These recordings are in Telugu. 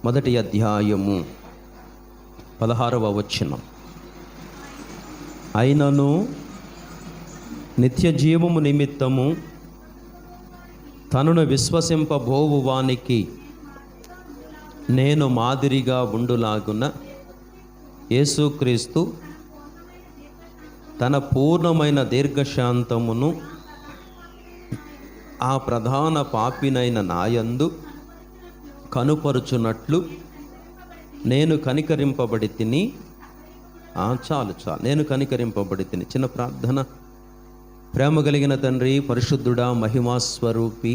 మొదటి అధ్యాయము 16వ వచనం. అయినను నిత్య జీవము నిమిత్తము తనను విశ్వసింపబోవు వానికి నేను మాదిరిగా ఉండులాగున యేసుక్రీస్తు తన పూర్ణమైన దీర్ఘశాంతమును ఆ ప్రధాన పాపినైన నాయందు కనుపరుచున్నట్లు నేను కనికరింపబడి తిని. చాలు నేను కనికరింపబడి తిని. చిన్న ప్రార్థన. ప్రేమ కలిగిన తండ్రి, పరిశుద్ధుడా, మహిమాస్వరూపి,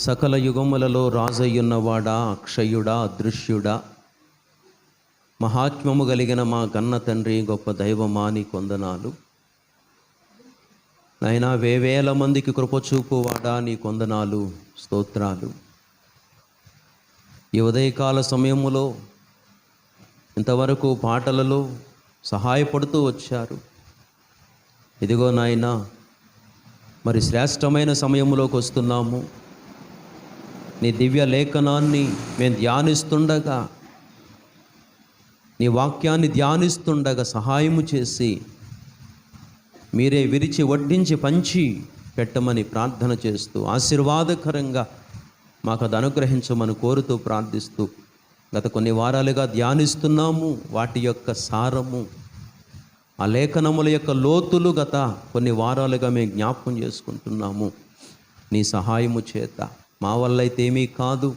సకల యుగములలో రాజయ్యున్నవాడా, అక్షయుడా, అదృశ్యుడా, మహాత్మ్యము కలిగిన మా కన్న తండ్రి, గొప్ప దైవమా, నీ కొందనాలు నాయనా. వేవేల మందికి కృప చూపువాడా, నీ కొందనాలు, స్తోత్రాలు. ఈ ఉదయకాల సమయములో ఇంతవరకు పాటలలో సహాయపడుతూ వచ్చారు. ఇదిగో నాయనా, మరి శ్రేష్టమైన సమయంలోకి వస్తున్నాము. నీ దివ్య లేఖనాన్ని మేము ధ్యానిస్తుండగా, నీ వాక్యాన్ని ధ్యానిస్తుండగా సహాయము చేసి మీరే విరిచి వడ్డించి పంచి పెట్టమని ప్రార్థన చేస్తూ, ఆశీర్వాదకరంగా మాకు అది అనుగ్రహించమని కోరుతూ ప్రార్థిస్తూ, గత కొన్ని వారాలుగా ధ్యానిస్తున్నాము. వాటి యొక్క సారము, ఆ లేఖనముల యొక్క లోతులు గత కొన్ని వారాలుగా మేము జ్ఞాపకం చేసుకుంటున్నాము. నీ సహాయము చేత మా వల్ల అయితే ఏమీ కాదు,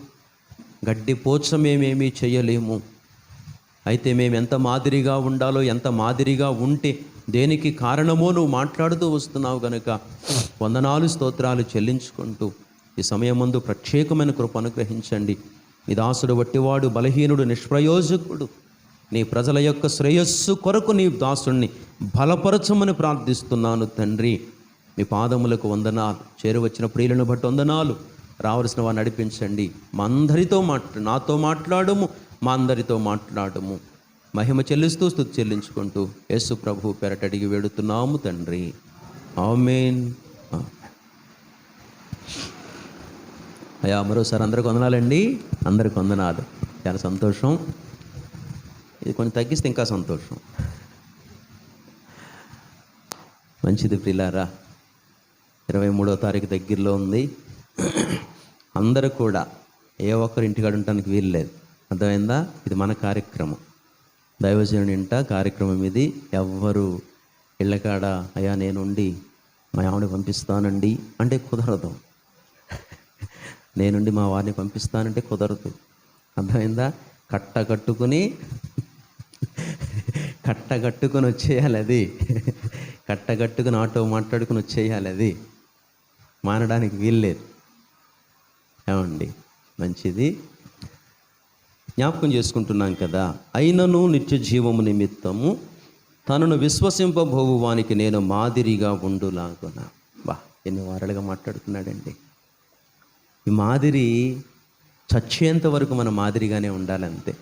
గడ్డి పోచ మేమేమీ చేయలేము. అయితే మేము ఎంత మాదిరిగా ఉండాలో, ఎంత మాదిరిగా ఉంటే దేనికి కారణమో నువ్వు మాట్లాడుతూ వస్తున్నావు కనుక వందనాలు, స్తోత్రాలు చెల్లించుకుంటూ ఈ సమయమందు ప్రత్యేకమైన కృప అనుగ్రహించండి. నీ దాసుడు వట్టివాడు, బలహీనుడు, నిష్ప్రయోజకుడు. నీ ప్రజల యొక్క శ్రేయస్సు కొరకు నీ దాసుడిని బలపరచమని ప్రార్థిస్తున్నాను తండ్రి. మీ పాదములకు వందనాలు. చేరువచ్చిన ప్రియులను బట్టి వందనాలు. రావలసిన వారిని నడిపించండి. మా అందరితో నాతో మాట్లాడము, మా అందరితో మాట్లాడము. మహిమ చెల్లిస్తూ స్తుతి చెల్లించుకుంటూ యేసు ప్రభు పేరట అడిగి వేడుతున్నాము తండ్రి, ఆమేన్. అయ్యా, మరోసారి అందరికి వందనాలండి. అందరికి వందనాలు. చాలా సంతోషం. ఇది కొంచెం తగ్గిస్తే ఇంకా సంతోషం. మంచిది ప్రియులారా. 23వ తారీఖు దగ్గరలో ఉంది. అందరూ కూడా ఏ ఒక్కరు ఇంటికాడ ఉండటానికి వీల్లేదు. అర్థమైందా? ఇది మన కార్యక్రమం, దైవజనుని ఇంట కార్యక్రమం ఇది. ఎవ్వరు ఇళ్ళకాడ అయ్యా నేనుండి మా ఆవిడని పంపిస్తానండి అంటే కుదరదు. నేనుండి మా వారిని పంపిస్తానంటే కుదరదు. అర్థమైందా? కట్టకట్టుకుని వచ్చేయాలి. అది కట్టకట్టుకుని ఆటో మాట్లాడుకుని వచ్చేయాలి. అది మానడానికి వీల్లేదు. ఏమండి? మంచిది. జ్ఞాపకం చేసుకుంటున్నాం కదా. అయినను నిత్య జీవము నిమిత్తము తనను విశ్వసింపబోవు వానికి నేను మాదిరిగా ఉండులాగున. ఎన్ని వారాలుగా మాట్లాడుతున్నాడండి. ఈ మాదిరి చచ్చేంత వరకు మన మాదిరిగానే ఉండాలంతే.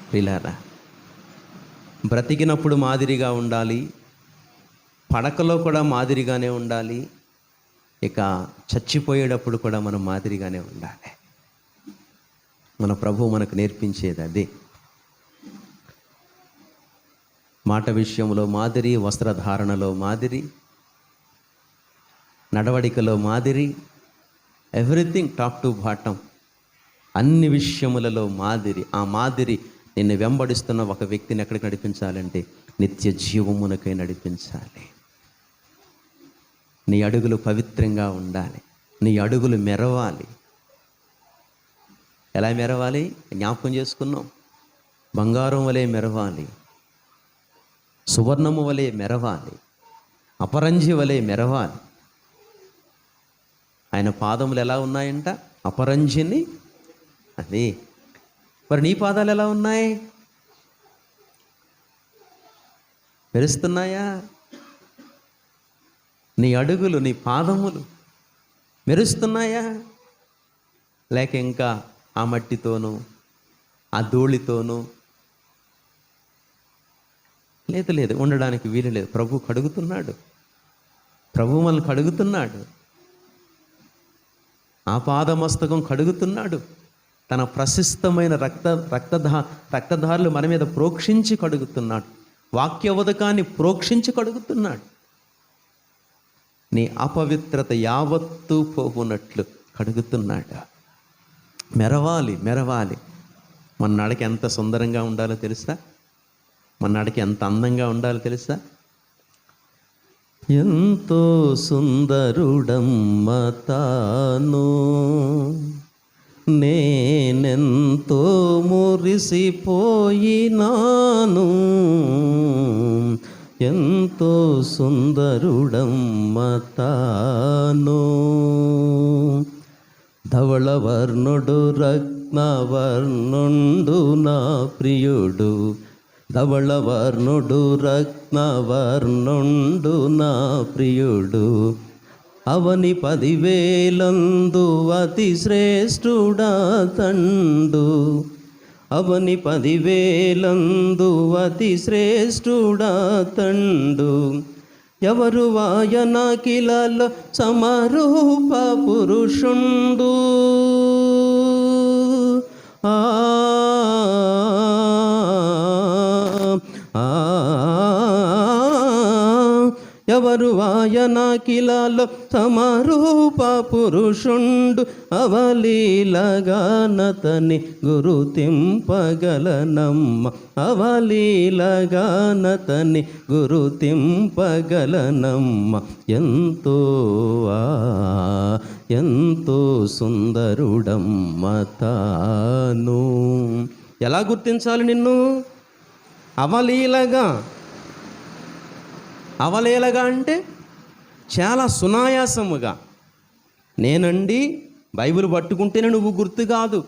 ప్రియులారా, బ్రతికినప్పుడు మాదిరిగా ఉండాలి, పడకలో కూడా మాదిరిగానే ఉండాలి, ఇక చచ్చిపోయేటప్పుడు కూడా మనం మాదిరిగానే ఉండాలి. మన ప్రభువు మనకు నేర్పించేది అదే. మాట విషయంలో మాదిరి, వస్త్రధారణలో మాదిరి, నడవడికలో మాదిరి, ఎవ్రీథింగ్ టాప్ టు బాటం, అన్ని విషయములలో మాదిరి. ఆ మాదిరి నిన్ను వెంబడిస్తున్న ఒక వ్యక్తిని ఎక్కడికి నడిపించాలంటే నిత్య జీవమునకై నడిపించాలి. నీ అడుగులు పవిత్రంగా ఉండాలి. నీ అడుగులు మెరవాలి. ఎలా మెరవాలి? జ్ఞాపకం చేసుకున్నాం. బంగారం వలె మెరవాలి, సువర్ణము వలె మెరవాలి, అపరంజి వలె మెరవాలి. ఆయన పాదములు ఎలా ఉన్నాయంట? అపరంజిని. అది మరి నీ పాదాలు ఎలా ఉన్నాయి? మెరుస్తున్నాయా? నీ అడుగులు, నీ పాదములు మెరుస్తున్నాయా? లేక ఇంకా ఆ మట్టితోనూ ఆ ధూళితోనూ లేదు ఉండడానికి వీలు లేదు. ప్రభు కడుగుతున్నాడు. ప్రభు మనల్ని కడుగుతున్నాడు. ఆపాదమస్తకం కడుగుతున్నాడు. తన ప్రశస్తమైన రక్తధారులు మన మీద ప్రోక్షించి కడుగుతున్నాడు. వాక్య ఉదకాన్ని ప్రోక్షించి కడుగుతున్నాడు. నీ అపవిత్రత యావత్తూ పోవునట్లు కడుగుతున్నాడు. మెరవాలి. మన నడక ఎంత సుందరంగా ఉండాలో తెలుసా? మన నడక ఎంత అందంగా ఉండాలో తెలుసా? ఎంతో సుందరుడమ్మ తాను, నేనెంతో మురిసిపోయినాను. ఎంతో సుందరుడమ్మ తాను, ధవళవర్ణుడు రత్నవర్ణుండు నా ప్రియుడు. ధవళవర్ణుడు రత్నవర్ణుండు నా ప్రియుడు. అవని 10,000 అతి శ్రేష్ఠుడా తండు. అవని 10,000 అతి శ్రేష్ఠుడా తండు. ఎవరు వాయనకిలలో సమరూప పురుషుండు. ఎవరు వాయనకిలలో సమరూప పురుషుండు. అవలీలగానతని గురుతింపగలనమ్మ. అవలీలగానతని గురుతింపగలనమ్మ. ఎంతో సుందరుడమ్మ తాను. ఎలా గుర్తించాలి నిన్ను? అవలీలగా అంటే చాలా సునాయాసముగా. నేనండి బైబిల్ పట్టుకుంటేనే నువ్వు గుర్తు కాదు.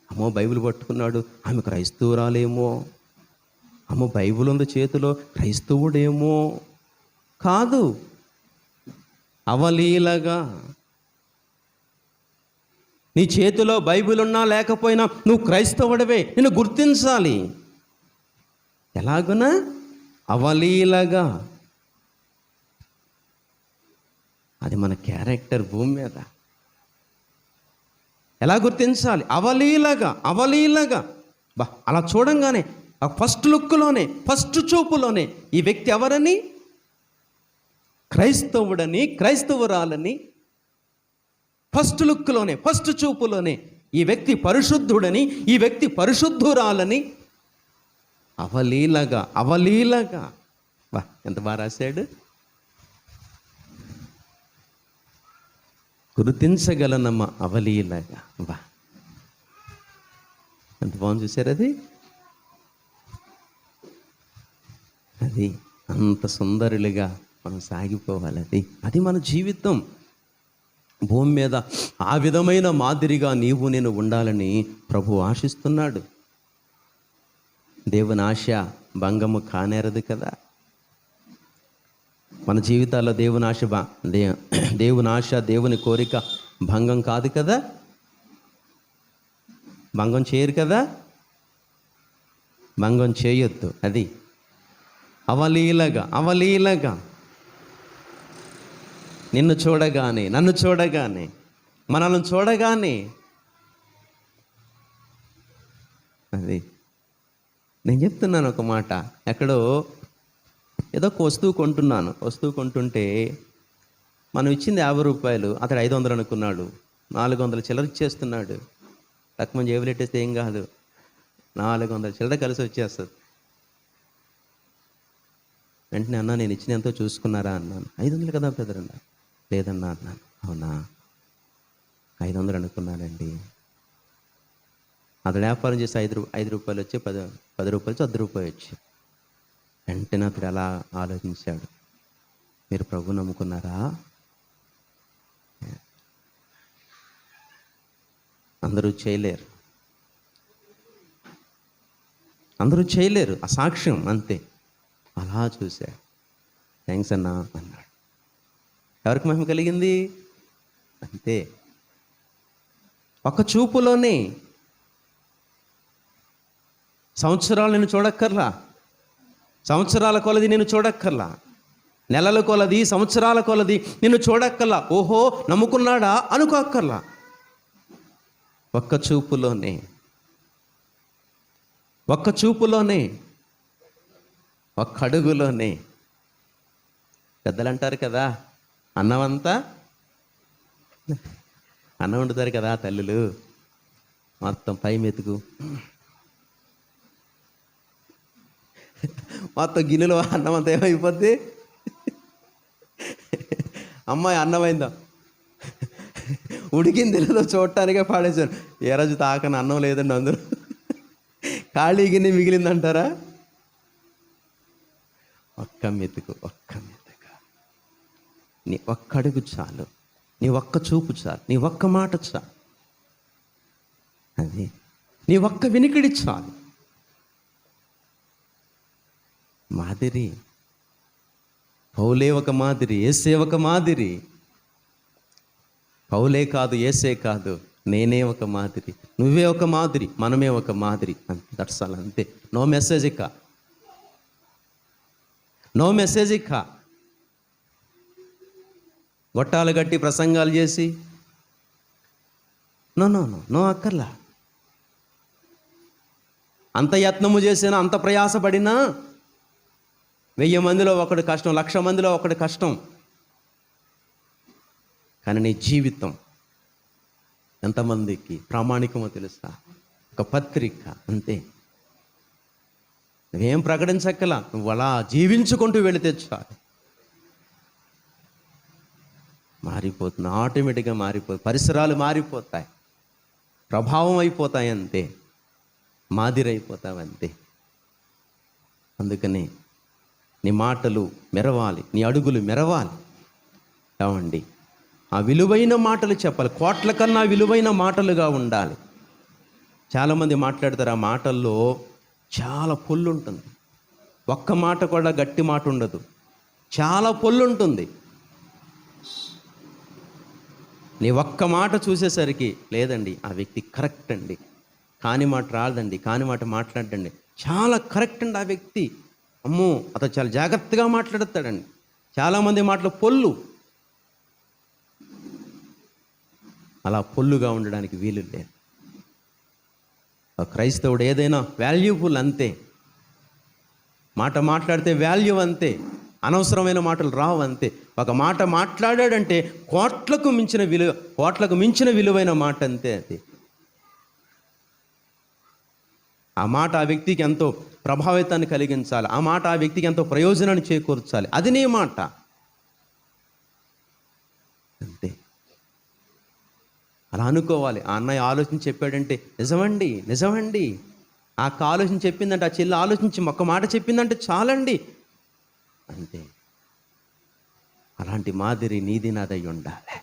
అమ్మో బైబిల్ పట్టుకున్నాడు, ఆమె క్రైస్తవురాలేమో, అమ్మో బైబిల్ ఉంది చేతిలో, క్రైస్తవుడేమో కాదు. అవలీలగా నీ చేతిలో బైబిల్ ఉన్నా లేకపోయినా నువ్వు క్రైస్తవుడవే, నిన్ను గుర్తించాలి. ఎలాగునా? అవలీలగా. అది మన క్యారెక్టర్ భూమి మీద. ఎలా గుర్తించాలి? అవలీలగా. అలా చూడంగానే ఆ ఫస్ట్ లుక్లోనే, ఫస్ట్ చూపులోనే ఈ వ్యక్తి ఎవరని, క్రైస్తవుడని, క్రైస్తవురాలని ఫస్ట్ లుక్లోనే, ఫస్ట్ చూపులోనే ఈ వ్యక్తి పరిశుద్ధుడని, ఈ వ్యక్తి పరిశుద్ధురాలని అవలీలగా. ఎంత బాగా రాశాడు. గుర్తించగలనమ్మ అవలీలగా. ఎంత బాగుంది చూసారు. అది అంత సుందరులుగా మనం సాగిపోవాలి. అది మన జీవితం భూమి మీద. ఆ విధమైన మాదిరిగా నీవు నేను ఉండాలని ప్రభు ఆశిస్తున్నాడు. దేవుని ఆశ భంగము కానేరదు కదా. మన జీవితాల్లో దేవుని ఆశ దేవుని కోరిక భంగం కాదు కదా. భంగం చేయరు కదా. భంగం చేయొద్దు. అది అవలీలగా నిన్ను చూడగానే, నన్ను చూడగానే, మనల్ని చూడగానే అది నేను చెప్తున్నాను ఒక మాట. ఎక్కడో ఏదో ఒక వస్తువు కొంటుంటే మనం ఇచ్చింది 50 రూపాయలు, అతడు 500 అనుకున్నాడు. 400 చిల్లర ఇచ్చేస్తున్నాడు. తక్కువ జేబులెట్టేస్తే ఏం కాదు, 400 చిల్లర కలిసి వచ్చేస్తుంది. వెంటనే అన్నా నేను ఇచ్చిన ఎంతో చూసుకున్నారా అన్నాను. 500 కదా బ్రదర్ అన్నా. లేదన్నా అన్నాను. అవునా 500 అనుకున్నానండి. అతడు వ్యాపారం చేసి 5 రూపాయలు వచ్చి 10 రూపాయలు వచ్చి 100 రూపాయలు వచ్చి. వెంటనే అతడు అలా ఆలోచించాడు, మీరు ప్రభు నమ్ముకున్నారా? అందరూ చేయలేరు. ఆ సాక్ష్యం అంతే. అలా చూశాడు. థ్యాంక్స్ అన్నా అన్నాడు. ఎవరికి మహిమ కలిగింది? అంతే. ఒక చూపులోనే. సంవత్సరాలు నేను చూడక్కర్లా, సంవత్సరాల కొలది నేను చూడక్కర్లా, నెలల కొలది, సంవత్సరాల కొలది నిన్ను చూడక్కర్లా. ఓహో నమ్ముకున్నాడా అనుకోక్కర్లా. ఒక్క చూపులోనే, ఒక్క చూపులోనే, ఒక్క అడుగులోనే. పెద్దలు అంటారు కదా, అన్నం వండుతారు కదా తల్లులు, మొత్తం పై మెతుకు మొత్తం గిన్నెలో అన్నం అంతా ఏమైపోద్ది? అమ్మాయి అన్నమైందా, ఉడికింది లేదో చూడటానికే పాడేశారు. ఏ రోజు తాకని అన్నం లేదండి అందరూ, ఖాళీ గిన్నె మిగిలిందంటారా? ఒక్క మెతుకు, నీ ఒక్క అడుగు చాలు, నీ ఒక్క చూపు చాలు, నీ ఒక్క మాట చాలు, అది నీ ఒక్క వినికిడి చాలు. మాదిరి పౌలే ఒక మాదిరి, యేసే ఒక మాదిరి. పౌలే కాదు, యేసే కాదు, నేనే ఒక మాదిరి, నువ్వే ఒక మాదిరి, మనమే ఒక మాదిరి. అంతే, దట్సాలు, అంతే. నో మెసేజ్ ఇక, నో మెసేజ్ ఇక. గొట్టాలు కట్టి ప్రసంగాలు చేసి నో నో నో నో అక్కర్లా. అంత యత్నము చేసినా, అంత ప్రయాసపడినా 1000 మందిలో ఒకడు కష్టం, 1,00,000 మందిలో ఒకడు కష్టం. కానీ నీ జీవితం ఎంతమందికి ప్రామాణికమో తెలుసా? ఒక పత్రిక, అంతే. నువ్వేం ప్రకటించక్కలా, నువ్వు అలా జీవించుకుంటూ వెళితే చాలు. మారిపోతుంది, ఆటోమేటిక్గా మారిపోతుంది. పరిసరాలు మారిపోతాయి, ప్రభావం అయిపోతాయి, అంతే. మాదిరైపోతావు, అంతే. అందుకని నీ మాటలు మెరవాలి, నీ అడుగులు మెరవాలి. ఏమండి, ఆ విలువైన మాటలు చెప్పాలి, కోట్ల కన్నా విలువైన మాటలుగా ఉండాలి. చాలామంది మాట్లాడతారు, ఆ మాటల్లో చాలా పొల్లు ఉంటుంది. ఒక్క మాట కూడా గట్టి మాట ఉండదు, చాలా పొల్లు ఉంటుంది. నీ ఒక్క మాట చూసేసరికి లేదండి ఆ వ్యక్తి కరెక్ట్ అండి, కాని మాట రాదండి, కాని మాట మాట్లాడండి, చాలా కరెక్ట్ అండి ఆ వ్యక్తి, అమ్మో అతను చాలా జాగ్రత్తగా మాట్లాడతాడండి. చాలామంది మాటలు పొల్లు. అలా పొల్లుగా ఉండడానికి వీలు లేదు. క్రైస్తవుడు ఏదైనా వాల్యూబుల్, అంతే. మాట మాట్లాడితే వాల్యూ, అంతే. అనవసరమైన మాటలు రావు, అంతే. ఒక మాట మాట్లాడాడంటే కోట్లకు మించిన విలువైన మాట, అంతే. అది ఆ మాట ఆ వ్యక్తికి ఎంతో ప్రభావితాన్ని కలిగించాలి, ఆ మాట ఆ వ్యక్తికి ఎంతో ప్రయోజనాన్ని చేకూర్చాలి, అది నీ మాట, అంతే. అలా అనుకోవాలి. ఆ అన్నయ్య ఆలోచించి చెప్పాడంటే నిజమండి. ఆ అక్క ఆలోచించి చెప్పిందంటే, ఆ చెల్లి ఆలోచించి ఒక్క మాట చెప్పిందంటే చాలండి, అంతే. అలాంటి మాదిరి నీది నాదై ఉండాలి.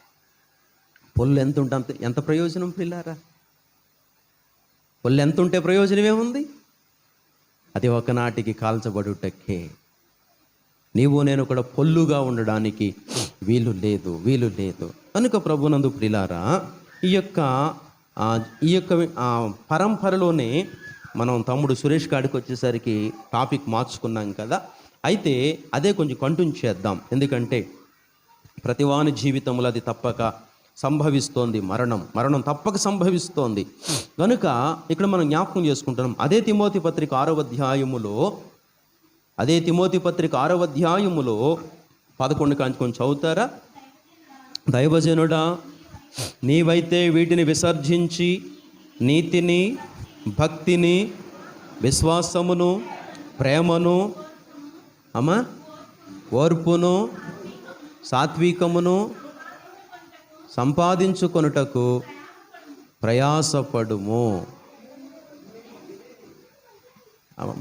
పొల్లు ఎంత ఉంటే ఎంత ప్రయోజనం పిల్లారా? పొల్లు ఎంత ఉంటే ప్రయోజనం ఏముంది? అది ఒకనాటికి కాల్చబడుటకే. నీవు నేను కూడా పొల్లుగా ఉండడానికి వీలు లేదు. కనుక ప్రభునందు ప్రియులారా, ఈ యొక్క పరంపరలోనే మనం తమ్ముడు సురేష్ కాడికి వచ్చేసరికి టాపిక్ మార్చుకున్నాం కదా. అయితే అదే కొంచెం కంటిన్యూ చేద్దాం. ఎందుకంటే ప్రతివాని జీవితంలో అది తప్పక సంభవిస్తోంది, మరణం తప్పక సంభవిస్తోంది. కనుక ఇక్కడ మనం జ్ఞాపకం చేసుకుంటున్నాం. అదే తిమోతి పత్రిక 6వ అధ్యాయములో 11 కాంచి కొంచెం చదువుతారా? దైవజనుడా, నీవైతే వీటిని విసర్జించి నీతిని, భక్తిని, విశ్వాసమును, ప్రేమను, ఓర్పును, సాత్వికమును సంపాదించుకొనుటకు ప్రయాసపడుము.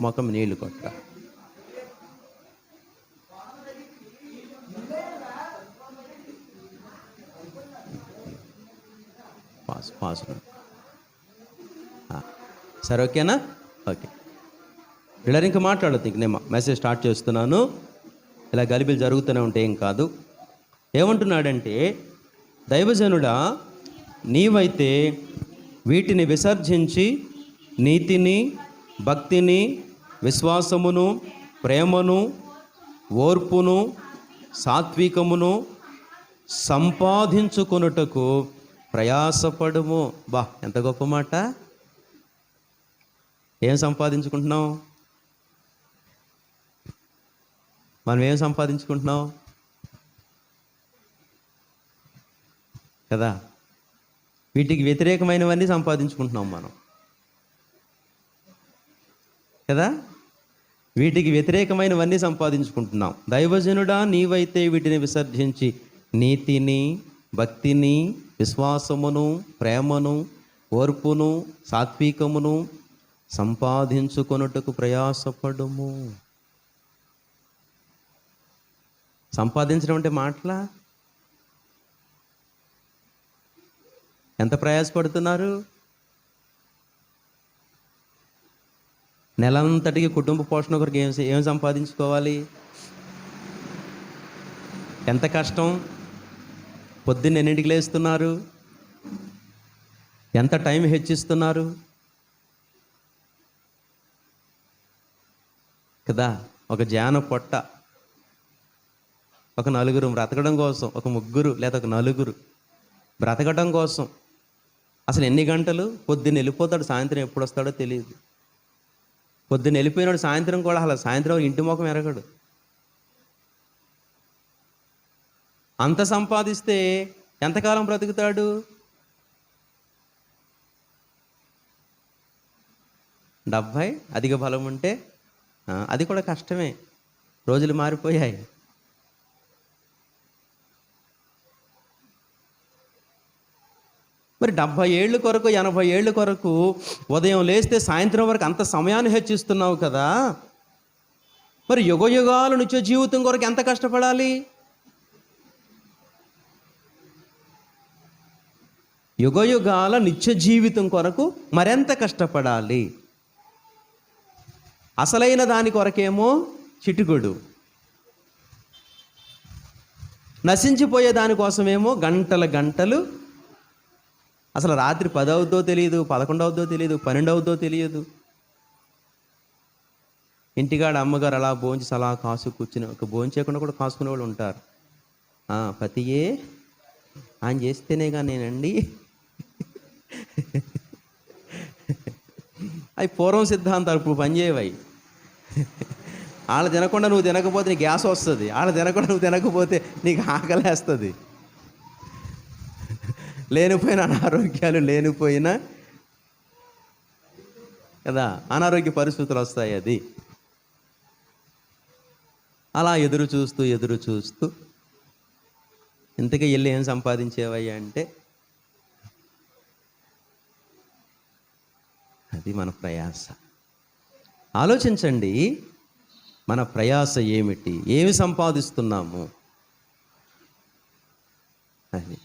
ముఖం నీళ్లు కొట్ట. పాస్ సరే, ఓకేనా? ఓకే పిల్లలు, ఇంకా మాట్లాడద్దు. ఇంక నేను మెసేజ్ స్టార్ట్ చేస్తున్నాను. ఇలా గలిబిలు జరుగుతూనే ఉంటే ఏం కాదు. ఏమంటున్నాడంటే, దైవజనుడా, నీవైతే వీటిని విసర్జించి నీతిని, భక్తిని, విశ్వాసమును, ప్రేమను, ఓర్పును, సాత్వికమును సంపాదించుకొనుటకు ప్రయాసపడుము. బా, ఎంత గొప్ప మాట. ఏం సంపాదించుకుంటున్నాం? మనం ఏం సంపాదించుకుంటున్నాం కదా? వీటికి వ్యతిరేకమైనవన్నీ సంపాదించుకుంటున్నాం మనం కదా. వీటికి వ్యతిరేకమైనవన్నీ సంపాదించుకుంటున్నాం. దైవజనుడా, నీవైతే వీటిని విసర్జించి నీతిని, భక్తిని, విశ్వాసమును, ప్రేమను, ఓర్పును, సాత్వికమును సంపాదించుకొనుటకు ప్రయాసపడుము. సంపాదించడం అంటే మాటలా? ఎంత ప్రయాసపడుతున్నారు? నెలంతటికి కుటుంబ పోషణ కొరకు ఏం సంపాదించుకోవాలి? ఎంత కష్టం? పొద్దున్న ఎన్నింటికి లేస్తున్నారు? ఎంత టైం హెచ్చిస్తున్నారు కదా. ఒక జాన పొట్ట, ఒక నలుగురు బ్రతకడం కోసం, ఒక ముగ్గురు లేదా ఒక నలుగురు బ్రతకడం కోసం అసలు ఎన్ని గంటలు? పొద్దున్న వెళ్ళిపోతాడు, సాయంత్రం ఎప్పుడు వస్తాడో తెలియదు. పొద్దున్న వెళ్ళిపోయినాడు, సాయంత్రం కూడా అలా సాయంత్రం ఇంటి ముఖం ఎరగడు. అంత సంపాదిస్తే ఎంతకాలం బ్రతుకుతాడు? 70 అధిక బలం ఉంటే అది కూడా కష్టమే. రోజులు మారిపోయాయి. మరి 70 ఏళ్ళ కొరకు, 80 ఏళ్ళ కొరకు ఉదయం లేస్తే సాయంత్రం వరకు అంత సమయాన్ని హెచ్చిస్తున్నావు కదా. మరి యుగయుగాల నిత్య జీవితం కొరకు ఎంత కష్టపడాలి? యుగయుగాల నిత్య జీవితం కొరకు మరెంత కష్టపడాలి? అసలైన దాని కొరకేమో చిటికుడు, నశించిపోయే దానికోసమేమో గంటల గంటలు. అసలు రాత్రి 10 అవుద్దో తెలియదు, 11 అవుద్దో తెలియదు, 12 అవుద్దో తెలియదు. ఇంటికాడ అమ్మగారు అలా భోంచేసి అలా కాసు కూర్చుని, ఒక భోంచేయకుండా కూడా కాసుకునే వాళ్ళు ఉంటారు. పతియే ఆయన చేస్తేనే కానీ నేనండి. అవి పూర్వం సిద్ధాంతాలు, ఇప్పుడు పనిచేయవై. వాళ్ళు తినకుండా నువ్వు తినకపోతే నీకు గ్యాస్ వస్తుంది, వాళ్ళు తినకుండా నువ్వు తినకపోతే నీకు ఆకలేస్తుంది. లేనిపోయిన అనారోగ్యాలు, లేనిపోయిన కదా అనారోగ్య పరిస్థితులు వస్తాయి. అది అలా ఎదురు చూస్తూ ఇంతకీ వెళ్ళి ఏం సంపాదించేవయ్యా అంటే అది మన ప్రయాస. ఆలోచించండి, మన ప్రయాస ఏమిటి? ఏమి సంపాదిస్తున్నాము? అది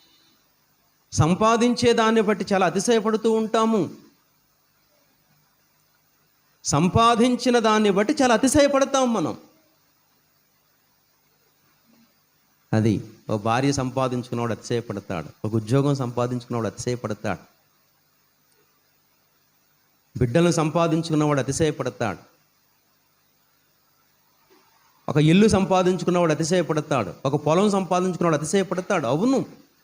సంపాదించే దాన్ని బట్టి చాలా అతిశయపడుతూ ఉంటాము. సంపాదించిన దాన్ని బట్టి చాలా అతిశయపడతాం మనం. అది ఒక భార్య సంపాదించుకున్నవాడు అతిశయపడతాడు, ఒక ఉద్యోగం సంపాదించుకున్నవాడు అతిశయపడతాడు, బిడ్డలను సంపాదించుకున్నవాడు అతిశయపడతాడు, ఒక ఇల్లు సంపాదించుకున్నవాడు అతిశయపడతాడు, ఒక పొలం సంపాదించుకున్నవాడు అతిశయపడతాడు. అవును,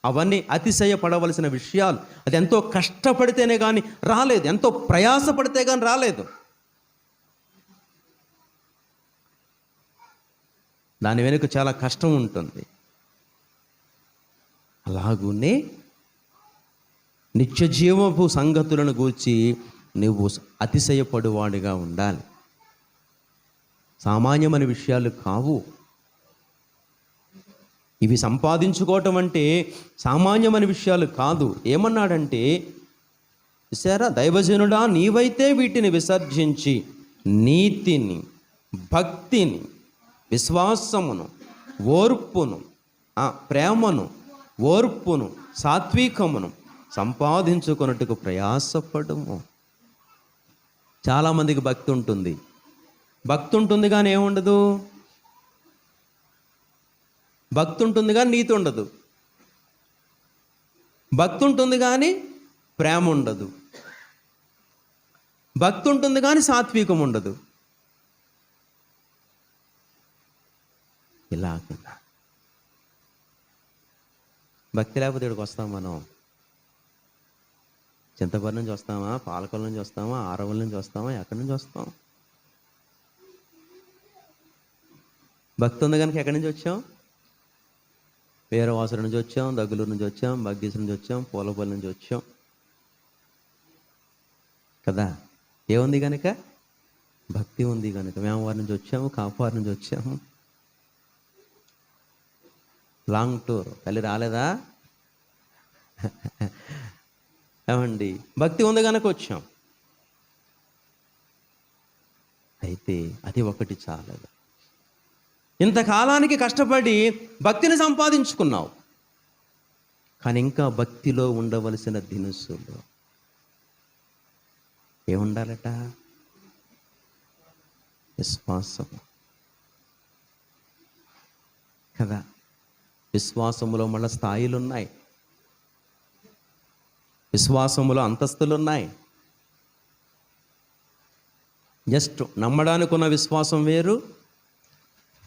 అవన్నీ అతిశయపడవలసిన విషయాలు. అది ఎంతో కష్టపడితేనే కానీ రాలేదు, ఎంతో ప్రయాసపడితే కానీ రాలేదు. దాని వెనుక చాలా కష్టం ఉంటుంది. అలాగూనే నిత్య జీవపు సంగతులను గూర్చి నువ్వు అతిశయపడువాడిగా ఉండాలి. సామాన్యమైన విషయాలు కావు ఇవి. సంపాదించుకోవటం అంటే సామాన్యమైన విషయాలు కాదు. ఏమన్నాడంటే, చూసారా, దైవజనుడా, నీవైతే వీటిని విసర్జించి నీతిని, భక్తిని, విశ్వాసమును, ఓర్పును, ప్రేమను, ఓర్పును, సాత్వికమును సంపాదించుకొనుటకు ప్రయాసపడుము. చాలామందికి భక్తి ఉంటుంది కానీ ఏముండదు. భక్తి ఉంటుంది కానీ నీతి ఉండదు. భక్తి ఉంటుంది కానీ ప్రేమ ఉండదు. భక్తి ఉంటుంది కానీ సాత్వికం ఉండదు. ఇలాగ భక్తి లేకపోతే ఇక్కడికి వస్తాం మనం. చింతపల్లి నుంచి వస్తామా, పాలకొల నుంచి వస్తామా, ఆరవల్ నుంచి వస్తామా, ఎక్కడి నుంచి వస్తాం? భక్తి ఉంది కనుక ఎక్కడి నుంచి వచ్చాం? వీరవాసుల నుంచి వచ్చాం, దగ్గులూరు నుంచి వచ్చాం, బగ్గీసు నుంచి వచ్చాం, పూలపల్లి నుంచి వచ్చాం కదా. ఏముంది కనుక? భక్తి ఉంది కనుక. వేమవారి నుంచి వచ్చాము, కాపువారి నుంచి వచ్చాము. Long tour. తల్లి రాలేదా? ఏమండి, భక్తి ఉంది కనుక వచ్చాం. అయితే అది ఒకటి చాలదు. ఇంతకాలానికి కష్టపడి భక్తిని సంపాదించుకున్నావు, కానీ ఇంకా భక్తిలో ఉండవలసిన దినుసులు ఏముండాలట? విశ్వాసం కదా. విశ్వాసములో మళ్ళీ స్థాయిలు ఉన్నాయి, విశ్వాసములో అంతస్తులు ఉన్నాయి. జస్ట్ నమ్మడానికి ఉన్న విశ్వాసం వేరు,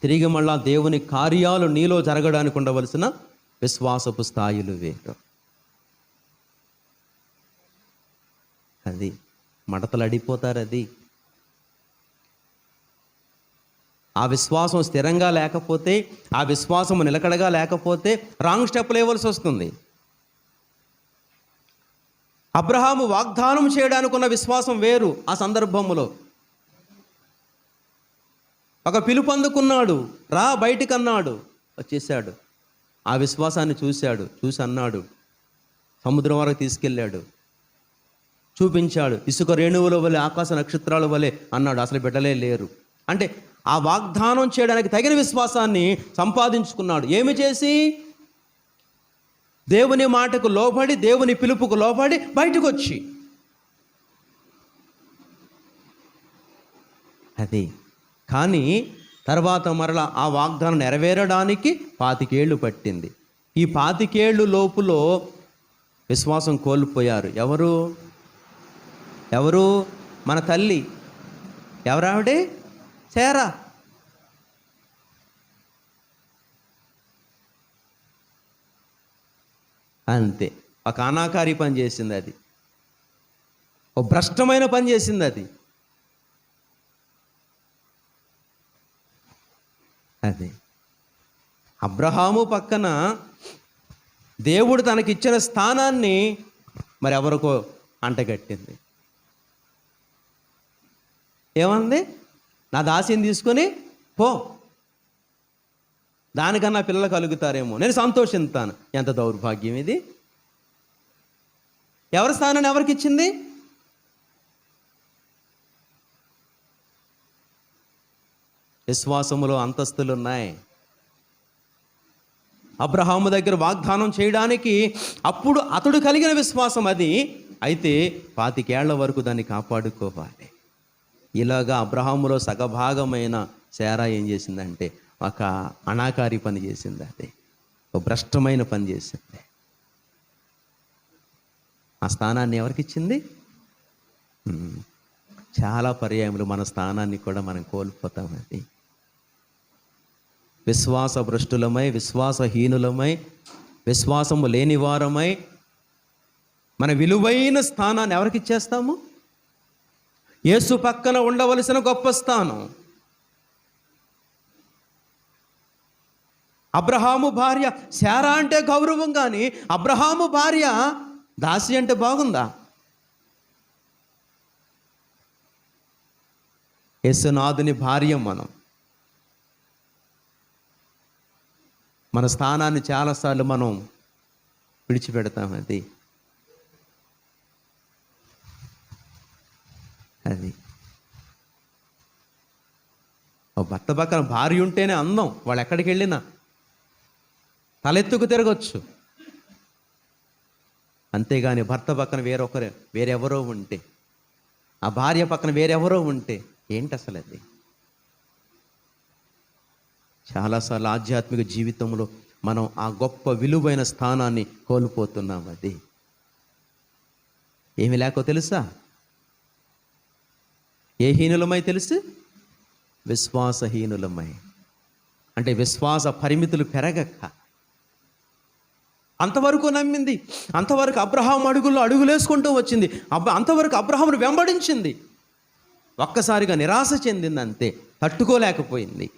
తిరిగి మళ్ళా దేవుని కార్యాలు నీలో జరగడానికి ఉండవలసిన విశ్వాసపు స్థాయిలు వేరు. అది మడతలు అడిపోతారు. అది ఆ విశ్వాసం స్థిరంగా లేకపోతే, ఆ విశ్వాసము నిలకడగా లేకపోతే రాంగ్ స్టెప్ లేవలసి వస్తుంది. అబ్రహాము వాగ్దానం చేయడానికి ఉన్న విశ్వాసం వేరు. ఆ సందర్భంలో ఒక పిలుపు అందుకున్నాడు, రా బయటికి అన్నాడు, వచ్చేసాడు. ఆ విశ్వాసాన్ని చూశాడు, చూసి అన్నాడు, సముద్రం వరకు తీసుకెళ్ళాడు, చూపించాడు, ఇసుక రేణువుల వలె, ఆకాశ నక్షత్రాల వలె అన్నాడు. అసలు బిడ్డలే లేరు అంటే ఆ వాగ్దానం చేయడానికి తగిన విశ్వాసాన్ని సంపాదించుకున్నాడు. ఏమి చేసి? దేవుని మాటకు లోబడి, దేవుని పిలుపుకు లోబడి బయటకు వచ్చి. అది కానీ తర్వాత మరలా ఆ వాగ్దానం నెరవేరడానికి 25 ఏళ్ళు పట్టింది. ఈ 25 ఏళ్ళు లోపులో విశ్వాసం కోల్పోయారు. ఎవరు? మన తల్లి. ఎవరావిడే? శారా. అంతే. ఒక అనాకారి పని చేసింది అది, ఒక భ్రష్టమైన పని చేసింది అది. అది అబ్రహాము పక్కన దేవుడు తనకిచ్చిన స్థానాన్ని మరి ఎవరికో అంటగట్టింది. ఏమంది? నా దాసిని తీసుకొని పో, దానికన్నా పిల్లలు కలుగుతారేమో, నేను సంతోషిస్తాను. ఎంత దౌర్భాగ్యం ఇది! ఎవరి స్థానాన్ని ఎవరికి ఇచ్చింది? విశ్వాసములో అంతస్తులు ఉన్నాయి. అబ్రహాము దగ్గర వాగ్దానం చేయడానికి అప్పుడు అతడు కలిగిన విశ్వాసం అది. అయితే 25 ఏళ్ల వరకు దాన్ని కాపాడుకోవాలి. ఇలాగా అబ్రహాములో సగభాగమైన శారా ఏం చేసిందంటే ఒక అనాకారి పని చేసింది. అది ఒక భ్రష్టమైన పని చేసింది. ఆ స్థానాన్ని ఎవరికి ఇచ్చింది? చాలా పర్యాయములు మన స్థానాన్ని కూడా మనం కోల్పోతాం. అది విశ్వాస భ్రష్టులమై, విశ్వాసహీనులమై, విశ్వాసము లేని వారమై మన విలువైన స్థానాన్ని ఎవరికి ఇచ్చేస్తాము? యేసు పక్కన ఉండవలసిన గొప్ప స్థానం. అబ్రహాము భార్య శారా అంటే గౌరవం, కానీ అబ్రహాము భార్య దాసి అంటే బాగుందా? యేసునాథుని భార్య మనం. మన స్థానాన్ని చాలాసార్లు మనం విడిచిపెడతాం. అది భర్త పక్కన భార్య ఉంటేనే అందం. వాళ్ళు ఎక్కడికి వెళ్ళినా తలెత్తుకు తిరగచ్చు. అంతేగాని భర్త పక్కన వేరెవరో ఉంటే, ఆ భార్య పక్కన వేరెవరో ఉంటే ఏంటి అసలు? అది చాలాసార్లు ఆధ్యాత్మిక జీవితంలో మనం ఆ గొప్ప విలువైన స్థానాన్ని కోల్పోతున్నాం. అది ఏమి లేకో తెలుసా? ఏ హీనులమై తెలుసు? విశ్వాసహీనులమై. అంటే విశ్వాస పరిమితులు పెరగక, అంతవరకు నమ్మింది, అంతవరకు అబ్రహాం అడుగుల్లో అడుగులేసుకుంటూ వచ్చింది, అంతవరకు అబ్రహామును వెంబడించింది. ఒక్కసారిగా నిరాశ చెందింది, అంతే. తట్టుకోలేకపోయింది.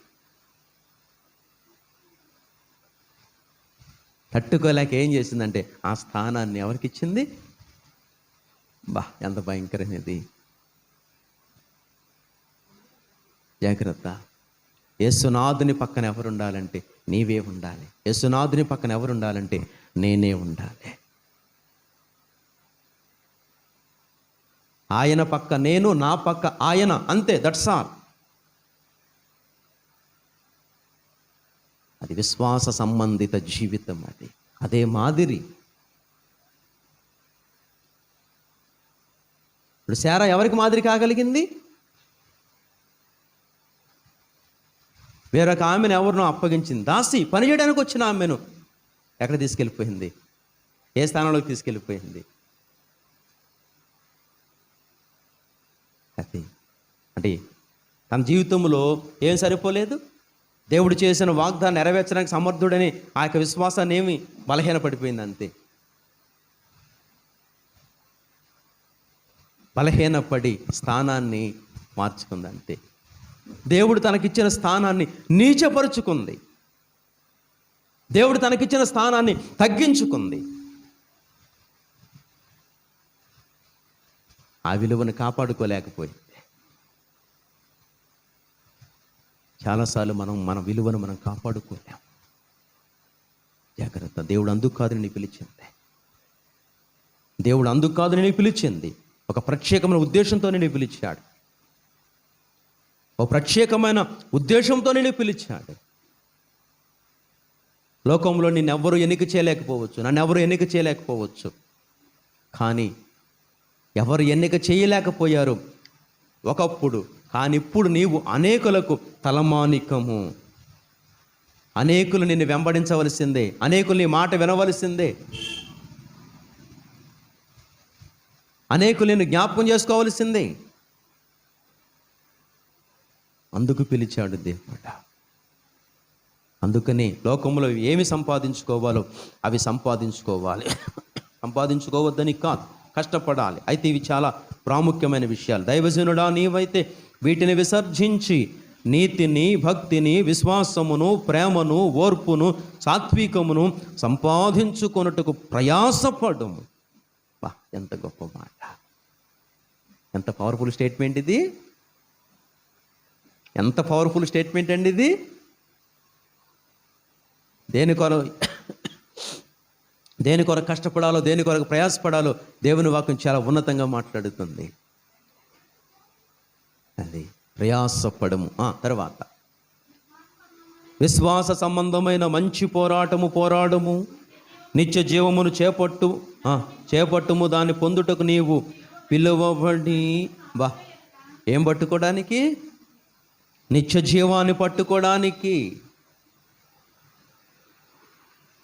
తట్టుకోలేక ఏం చేసిందంటే ఆ స్థానాన్ని ఎవరికి ఇచ్చింది? ఎంత భయంకరమైనది. జాగ్రత్త. యేసునాథుని పక్కన ఎవరు ఉండాలంటే నీవే ఉండాలి. యేసునాథుని పక్కన ఎవరు ఉండాలంటే నేనే ఉండాలి. ఆయన పక్క నేను, నా పక్క ఆయన, అంతే. That's all. అది విశ్వాస సంబంధిత జీవితం. అదే మాదిరి. ఇప్పుడు శారా ఎవరికి మాదిరి కాగలిగింది? వేరొక ఆమెను ఎవరినో అప్పగించింది. దాసి, పని చేయడానికి వచ్చిన ఆమెను ఎక్కడ తీసుకెళ్ళిపోయింది? ఏ స్థానంలోకి తీసుకెళ్ళిపోయింది? అది అంటే తన జీవితంలో ఏం సరిపోలేదు. దేవుడు చేసిన వాగ్దానం నెరవేర్చడానికి సమర్థుడని ఆ యొక్క విశ్వాసాన్ని ఏమి బలహీనపడిపోయింది, అంతే. బలహీనపడి స్థానాన్ని మార్చుకుంది, అంతే. దేవుడు తనకిచ్చిన స్థానాన్ని నీచపరుచుకుంది. దేవుడు తనకిచ్చిన స్థానాన్ని తగ్గించుకుంది. ఆ విలువను కాపాడుకోలేకపోయింది. చాలాసార్లు మన విలువను మనం కాపాడుకోలేం. జాగ్రత్త. దేవుడు అందుకు కాదు నేను పిలిచింది. దేవుడు అందుకు కాదు నేను పిలిచింది. ఒక ప్రత్యేకమైన ఉద్దేశంతో నేను పిలిచాడు. ఒక ప్రత్యేకమైన ఉద్దేశంతో నేను పిలిచాడు. లోకంలో నిన్నెవ్వరూ ఎన్నిక చేయలేకపోవచ్చు, నన్నెవరూ ఎన్నిక చేయలేకపోవచ్చు. కానీ ఎవరు ఎన్నిక చేయలేకపోయారు ఒకప్పుడు, కానీ ఇప్పుడు నీవు అనేకులకు తలమానికము. అనేకులు నిన్ను వెంబడించవలసిందే, అనేకులు నీ మాట వినవలసిందే, అనేకులు నిన్ను జ్ఞాపకం చేసుకోవలసిందే. అందుకు పిలిచాడు దేవుడు. అందుకని లోకంలో ఏమి సంపాదించుకోవాలో అవి సంపాదించుకోవాలి. సంపాదించుకోవద్దని కాదు, కష్టపడాలి. అయితే ఇవి చాలా ప్రాముఖ్యమైన విషయాలు. దైవజనుడా, నీవైతే వీటిని విసర్జించి నీతిని, భక్తిని, విశ్వాసమును, ప్రేమను, ఓర్పును, సాత్వికమును సంపాదించుకొనుటకు ప్రయాసపడము. ఎంత గొప్ప మాట! ఎంత పవర్ఫుల్ స్టేట్మెంట్ ఇది! ఎంత పవర్ఫుల్ స్టేట్మెంట్ అండి ఇది! దేని కొరకు కష్టపడాలో, దేని కొరకు ప్రయాసపడాలో దేవుని వాక్యం చాలా ఉన్నతంగా మాట్లాడుతుంది. అది ప్రయాసపడము. తర్వాత విశ్వాస సంబంధమైన మంచి పోరాడము, నిత్య జీవమును చేపట్టుము, దాన్ని పొందుటకు నీవు పిలువబడి. ఏం పట్టుకోవడానికి? నిత్య జీవాన్ని పట్టుకోవడానికి.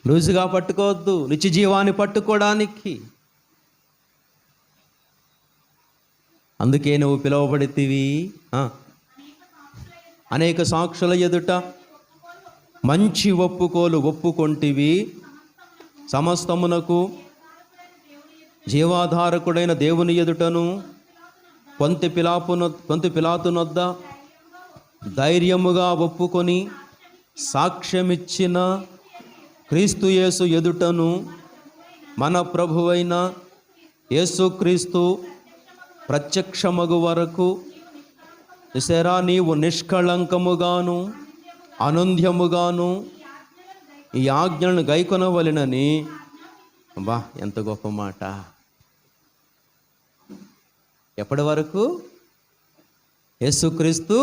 లూజుగా పట్టుకోవద్దు, నిత్య జీవాన్ని పట్టుకోవడానికి. అందుకే నువ్వు పిలువబడితివి. అనేక సాక్షుల ఎదుట మంచి ఒప్పుకొంటివి. సమస్తమునకు జీవాధారకుడైన దేవుని ఎదుటను పొంతి పిలాతునొద్ద ధైర్యముగా ఒప్పుకొని సాక్ష్యమిచ్చిన క్రీస్తు యేసు ఎదుటను మన ప్రభువైన యేసుక్రీస్తు ప్రత్యక్షమగు వరకు విసరా నీవు నిష్కళంకముగాను అనుంధ్యముగాను ఈ ఆజ్ఞలను గైకొనవలెనని. ఎంత గొప్ప మాట! ఎప్పటి వరకు? యేసుక్రీస్తు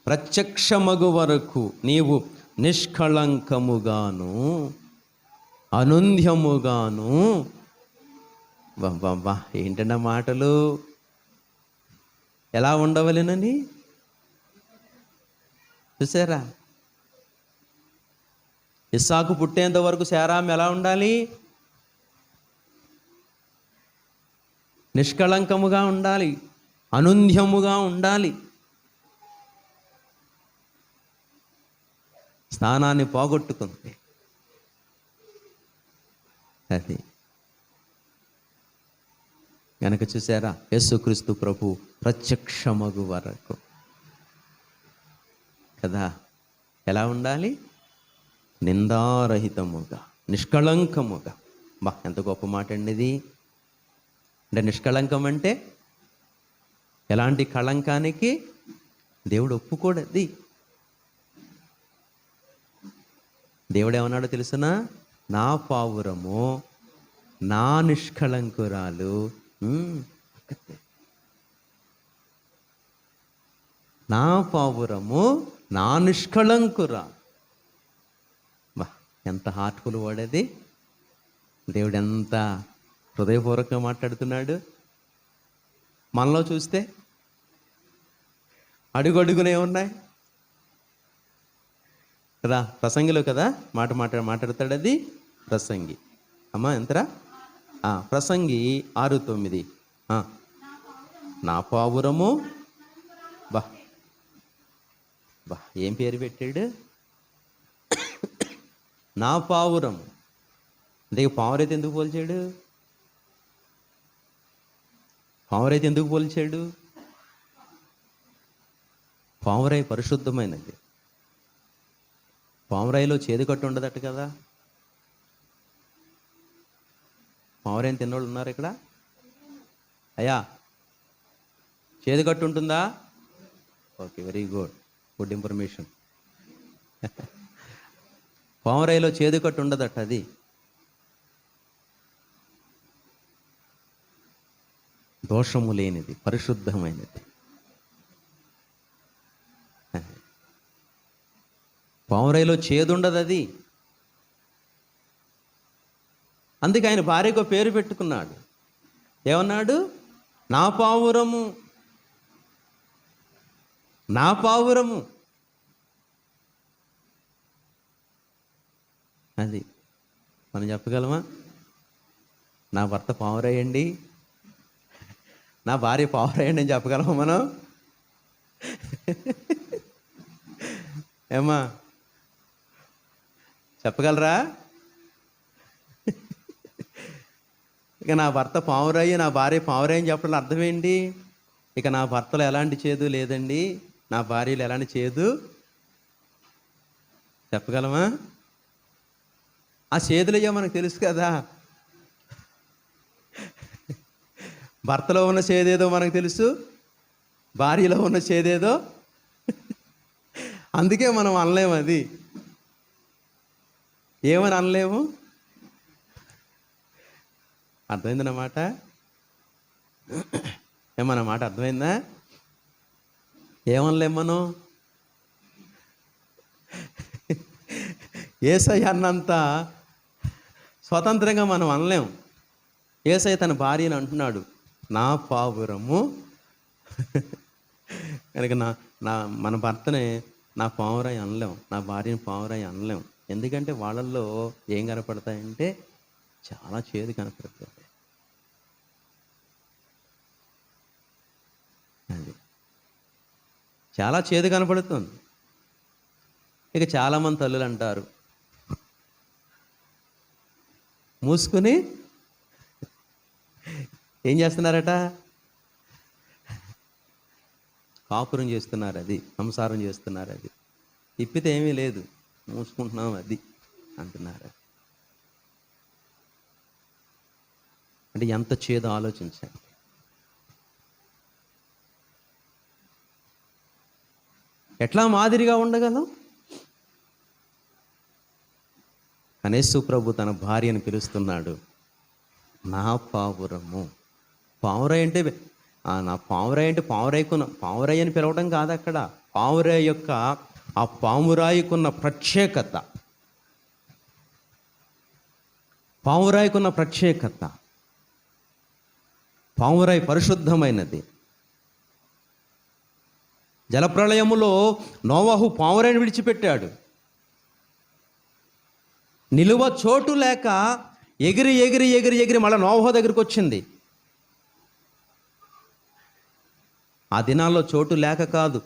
ప్రత్యక్షమగు వరకు నీవు నిష్కళంకముగాను అనుంధ్యముగాను. ఏంటన్న మాటలు! ఎలా ఉండవలెనని చూసారా? ఇస్సాకు పుట్టేంత వరకు శారాం ఎలా ఉండాలి? నిష్కళంకముగా ఉండాలి, అనుంధ్యముగా ఉండాలి. స్థానాన్ని పోగొట్టుకుంది. అది కనుక చూసారా, యేసుక్రీస్తు ప్రభు ప్రత్యక్షమగు వరకు కదా ఎలా ఉండాలి? నిందారహితముగా, నిష్కళంకముగా. ఎంత గొప్ప మాట అండి ఇది. అంటే నిష్కళంకం అంటే ఎలాంటి కళంకానికి దేవుడు ఒప్పుకోడది. దేవుడు ఏమన్నాడో తెలుసునా? నా పావురము నా నిష్కళంకురాలు, నా పావురము నా నిష్కళంకురాలు. ఎంత హార్ట్ఫుల్ వాడేది. దేవుడు ఎంత హృదయపూర్వకంగా మాట్లాడుతున్నాడు. మనలో చూస్తే అడుగడుగునే ఉన్నాయి కదా. ప్రసంగిలో కదా మాట్లాడతాడు అది ప్రసంగి. అమ్మా ఎంతరా? ప్రసంగి 6:9. నా పావురము బా ఏం పేరు పెట్టాడు? నా పావురం. అంటే పావురైతే ఎందుకు పోల్చాడు? పావురైతే ఎందుకు పోల్చాడు? పావురై పరిశుద్ధమైనది. పావురాయిలో చేదు కట్టు ఉండదట కదా. పావురాయిని తిన్నోళ్ళు ఉన్నారు ఇక్కడ? అయ్యా, చేదు కట్టు ఉంటుందా? Okay, very good information. పావురాయిలో చేదు కట్టు ఉండదట. అది దోషము లేనిది, పరిశుద్ధమైనది. పావురాయిలో చేదు ఉండదు అది. అందుకే ఆయన భార్యకు పేరు పెట్టుకున్నాడు. ఏమన్నాడు? నా పావురము, నా పావురము. అది మనం చెప్పగలమా? నా భర్త పావురాయండి, నా భార్య పావురాయండి అని చెప్పగలమా మనం? ఏమా చెప్పగలరా? ఇక నా భర్త పావురాయి, నా భార్య పావురాయి అని చెప్పడం అర్థం ఏంటి? ఇక నా భర్తలో ఎలాంటి చేదు లేదండి, నా భార్యలో ఎలాంటి చేదు చెప్పగలమా? ఆ చేదులయ్యో మనకు తెలుసు కదా. భర్తలో ఉన్న చేదేదో మనకు తెలుసు, భార్యలో ఉన్న చేదేదో. అందుకే మనం అనలేము. అది ఏమని అనలేము. అర్థమైందన్నమాట. ఏమన్నా మాట అర్థమైందా? ఏమనలేము మనం. యేసయ్య అన్నంత స్వతంత్రంగా మనం అనలేము. యేసయ్య తన భార్యను అంటున్నాడు, నా పావురము. కనుక మన భర్తనే నా పావురాయి అనలేం, నా భార్యను పావురాయి అనలేం. ఎందుకంటే వాళ్ళల్లో ఏం కనపడతాయంటే చాలా చేదు కనపడుతుంది. అది చాలా చేదు కనపడుతుంది. ఇక చాలామంది తల్లులు అంటారు, మూసుకుని ఏం చేస్తున్నారట? కాపురం చేస్తున్నారు, అది సంసారం చేస్తున్నారు. అది తిప్పితే ఏమీ లేదు, మూసుకుంటున్నాం అది అంటున్నారు. అంటే ఎంత చేదో ఆలోచించండి. ఎట్లా మాదిరిగా ఉండగలం? యేసు ప్రభు తన భార్యను పిలుస్తున్నాడు, నా పావురము. పావురాయి అంటే నా పావురాయి అంటే పావురాయి అని పిలవడం కాదు అక్కడ. పావురాయి యొక్క ఆ పావురాయికున్న ప్రత్యేకత, పావురాయికున్న ప్రత్యేకత. పావురాయి పరిశుద్ధమైనది. జలప్రళయములో నోవహు పావురాయిని విడిచిపెట్టాడు. నిలువ చోటు లేక ఎగిరి ఎగిరి ఎగిరి ఎగిరి మళ్ళీ నోవహు దగ్గరికి వచ్చింది. ఆ దినాల్లో చోటు లేక కాదు,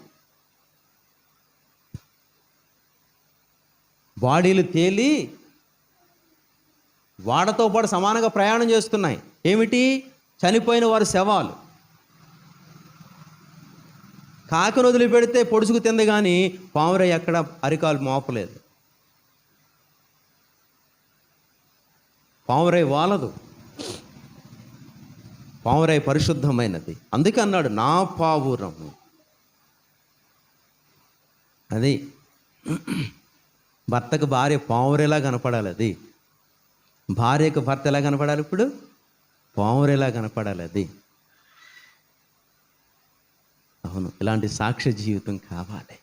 బాడీలు తేలి వాడతో పాటు సమానంగా ప్రయాణం చేస్తున్నాయి. ఏమిటి? చనిపోయిన వారి శవాలు. కాకిని వదిలిపెడితే పొడుచుకు తింది, కానీ పావురై ఎక్కడ అరికాలు మోపలేదు. పావురై వాలదు. పావురై పరిశుద్ధమైనది. అందుకే అన్నాడు నా పావురము. అది భర్తకు భార్య పావురేలా కనపడాలి. అది భార్యకు భర్త ఎలా కనపడాలి? ఇప్పుడు పావురేలా కనపడాలి. అది అవును, ఇలాంటి సాక్ష్య జీవితం కావాలి.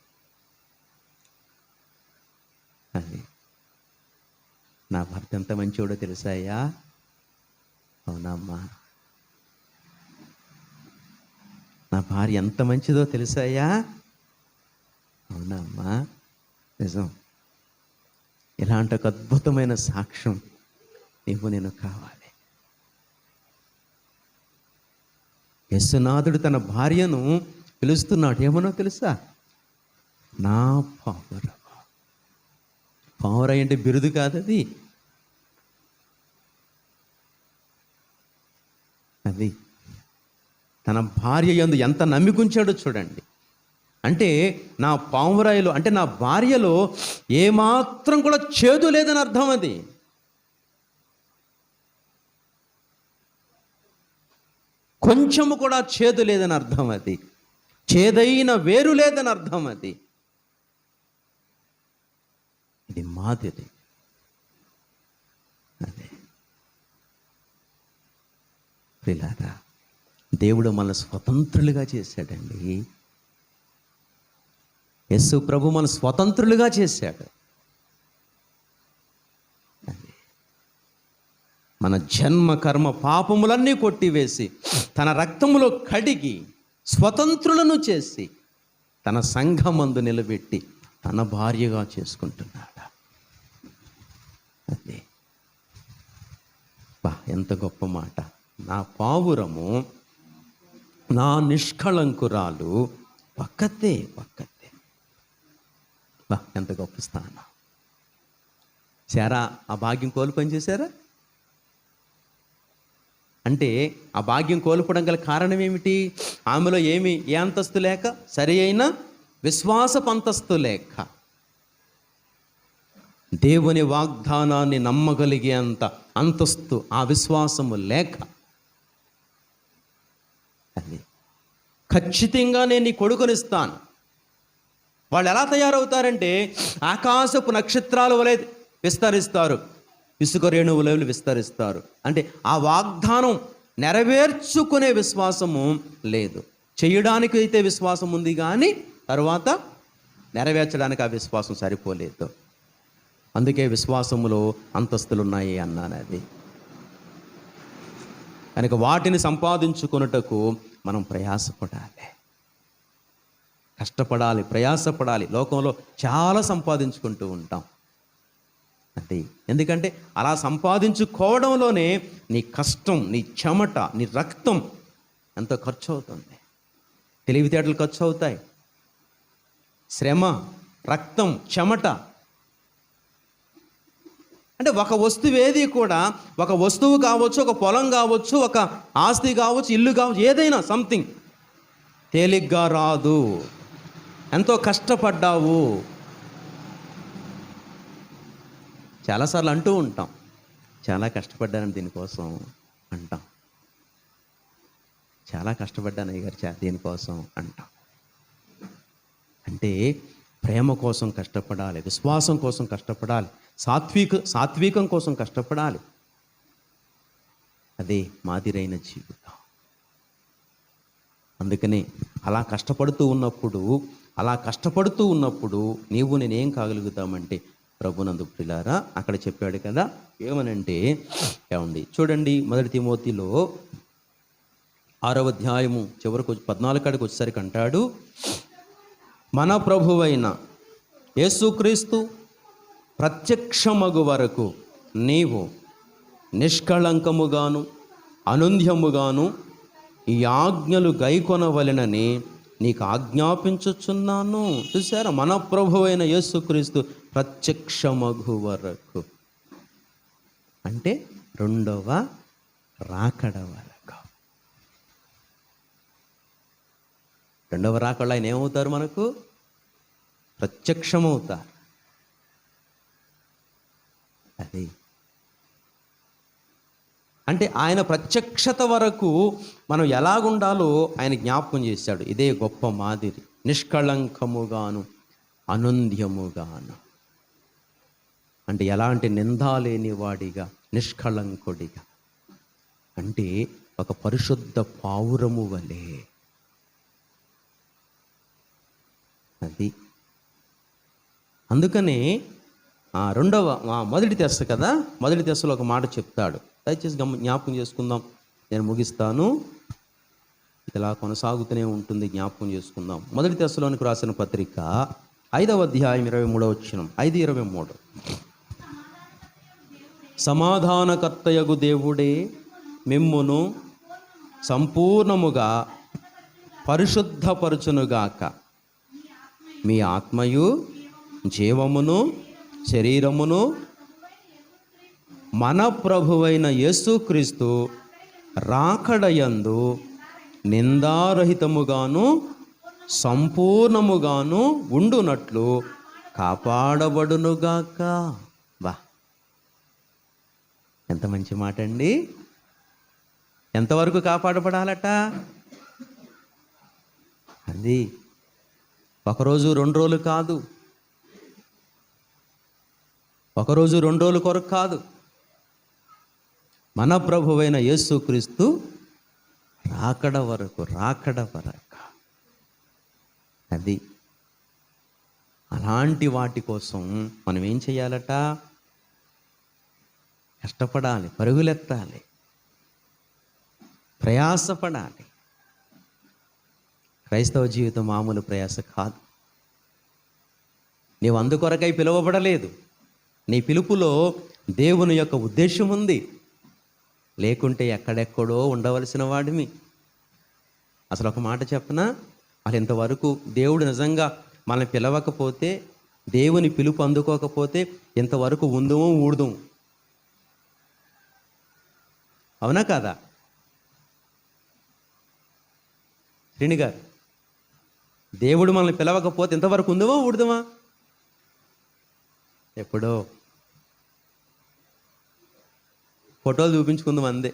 అది నా భర్త ఎంత మంచివాడో తెలుసాయ్యా? అవునమ్మా. నా భార్య ఎంత మంచిదో తెలుసాయ్యా? అవునమ్మా, నిజం. ఇలాంటి ఒక అద్భుతమైన సాక్ష్యం నీవు నేను కావాలి. యేసునాథుడు తన భార్యను పిలుస్తున్నాడు. ఏమనో తెలుసా? నా పావుర. పావుర అంటే బిరుదు కాదు అది. అది తన భార్య యందు ఎంత నమ్మికుంచాడో చూడండి. అంటే నా పావురాయిలో, అంటే నా భార్యలో ఏమాత్రం కూడా చేదు లేదని అర్థం. అది కొంచెము కూడా చేదు లేదని అర్థం. అది చేదైన వేరు లేదని అర్థం. అది ఇది మాదిరి. అదే ప్రియులారా, దేవుడు మనల్ని స్వతంత్రులుగా చేశాడండి. యేసు ప్రభు మన స్వతంత్రులుగా చేశాడు. మన జన్మ కర్మ పాపములన్నీ కొట్టివేసి తన రక్తములో కడిగి స్వతంత్రులను చేసి తన సంఘమందు నిలబెట్టి తన భార్యగా చేసుకుంటున్నాడు. అదే ఎంత గొప్ప మాట. నా పావురము, నా నిష్కళంకురాలు పక్కతే. ఎంత గొప్ప స్థానం. శారా ఆ భాగ్యం కోల్పోయి చేశారా? అంటే ఆ భాగ్యం కోల్పోవడం గల కారణం ఏమిటి? ఆమెలో ఏ అంతస్తు లేక, సరి అయిన విశ్వాసపు అంతస్తు లేక, దేవుని వాగ్దానాన్ని నమ్మగలిగే అంత అంతస్తు, ఆ విశ్వాసము లేక. అది ఖచ్చితంగా నేను నీ కొడుకునిస్తాను. వాళ్ళు ఎలా తయారవుతారంటే ఆకాశపు నక్షత్రాల వలె విస్తరిస్తారు, ఇసుక రేణువుల వలె విస్తరిస్తారు. అంటే ఆ వాగ్దానం నెరవేర్చుకునే విశ్వాసము లేదు. చేయడానికి అయితే విశ్వాసం ఉంది, కానీ తర్వాత నెరవేర్చడానికి ఆ విశ్వాసం సరిపోలేదు. అందుకే విశ్వాసములో అంతస్తులు ఉన్నాయి అన్నాను. అది కనుక వాటిని సంపాదించుకొనుటకు మనం ప్రయాసపడాలి, కష్టపడాలి, ప్రయాసపడాలి. లోకంలో చాలా సంపాదించుకుంటూ ఉంటాం. అంటే ఎందుకంటే అలా సంపాదించుకోవడంలోనే నీ కష్టం, నీ చెమట, నీ రక్తం ఎంతో ఖర్చు అవుతుంది. తెలివితేటలు ఖర్చు అవుతాయి, శ్రమ, రక్తం, చెమట. అంటే ఒక వస్తువు ఏది కూడా, ఒక వస్తువు కావచ్చు, ఒక పొలం కావచ్చు, ఒక ఆస్తి కావచ్చు, ఇల్లు కావచ్చు, ఏదైనా సంథింగ్ తేలిగ్గా రాదు. ఎంతో కష్టపడ్డావు. చాలాసార్లు అంటూ ఉంటాం, చాలా కష్టపడ్డాను దీనికోసం అంటాం. చాలా కష్టపడ్డాను అయ్యగారు దీనికోసం అంటాం. అంటే ప్రేమ కోసం కష్టపడాలి, విశ్వాసం కోసం కష్టపడాలి, సాత్వికం కోసం కష్టపడాలి. అదే మాదిరైన జీవితం. అందుకనే అలా కష్టపడుతూ ఉన్నప్పుడు నీవు నేనేం కాగలుగుతామంటే ప్రభునందు ప్రియులారా, అక్కడ చెప్పాడు కదా ఏమనంటే, ఏమండి చూడండి, 1 తిమోతిలో 6వ అధ్యాయము చివరకు 14 కాడికి వచ్చేసరికి అంటాడు, మన ప్రభువైన యేసుక్రీస్తు ప్రత్యక్షమగు వరకు నీవు నిష్కళంకముగాను అనుంధ్యముగాను ఈ ఆజ్ఞలు గైకొనవలెనని నీకు ఆజ్ఞాపించుచున్నాను. చూసారా, మన ప్రభువైన యేసుక్రీస్తు ప్రత్యక్షమగు వరకు. అంటే రెండవ రాకడ వరకు. రెండవ రాకడ ఆయన ఏమవుతారు? మనకు ప్రత్యక్షమవుతారు. అది అంటే ఆయన ప్రత్యక్షత వరకు మనం ఎలాగుండాలో ఆయన జ్ఞాపకం చేశాడు. ఇదే గొప్ప మాదిరి. నిష్కళంకముగాను అనుంధ్యముగాను, అంటే ఎలాంటి నిందా లేని వాడిగా, నిష్కళంకుడిగా, అంటే ఒక పరిశుద్ధ పావురము వలె. అది అందుకనే మొదటి దశ కదా, మొదటి దశలో ఒక మాట చెప్తాడు. దయచేసి జ్ఞాపకం చేసుకుందాం. నేను ముగిస్తాను, ఇలా కొనసాగుతూనే ఉంటుంది. జ్ఞాపకం చేసుకుందాం. మొదటి దశలోనికి రాసిన పత్రిక 5వ అధ్యాయం 23వ వచనం, 5:23. సమాధానకర్తయగు దేవుడే మిమ్మును సంపూర్ణముగా పరిశుద్ధపరచునుగాక, మీ ఆత్మయు జీవమును శరీరమును మన ప్రభువైన యేసుక్రీస్తు రాకడయందు నిందారహితముగాను సంపూర్ణముగాను ఉండునట్లు కాపాడబడునుగాక. వా, ఎంత మంచి మాట అండి. ఎంతవరకు కాపాడబడాలట? అది ఒకరోజు 2 రోజులు కాదు, ఒకరోజు 2 రోజుల కొరకు కాదు. మన ప్రభువైన యేసుక్రీస్తు రాకడ వరకు. అది అలాంటి వాటి కోసం మనం ఏం చేయాలట? కష్టపడాలి, పరుగులెత్తాలి, ప్రయాసపడాలి. క్రైస్తవ జీవితం మామూలు ప్రయాస కాదు. నీవు అందుకొరకై పిలువబడలేదు. నీ పిలుపులో దేవుని యొక్క ఉద్దేశం ఉంది. లేకుంటే ఎక్కడెక్కడో ఉండవలసిన వాడిమి. అసలు ఒక మాట చెప్పనా? అసలు ఇంతవరకు దేవుడు నిజంగా మనల్ని పిలవకపోతే, దేవుని పిలుపు అందుకోకపోతే ఇంతవరకు ఉందుము ఊడుదుము. అవునా కాదా శ్రీని గారు? దేవుడు మనల్ని పిలవకపోతే ఇంతవరకు ఉందుమా ఊడుదుమా? ఎప్పుడో ఫోటోలు చూపించుకుందాం అందే.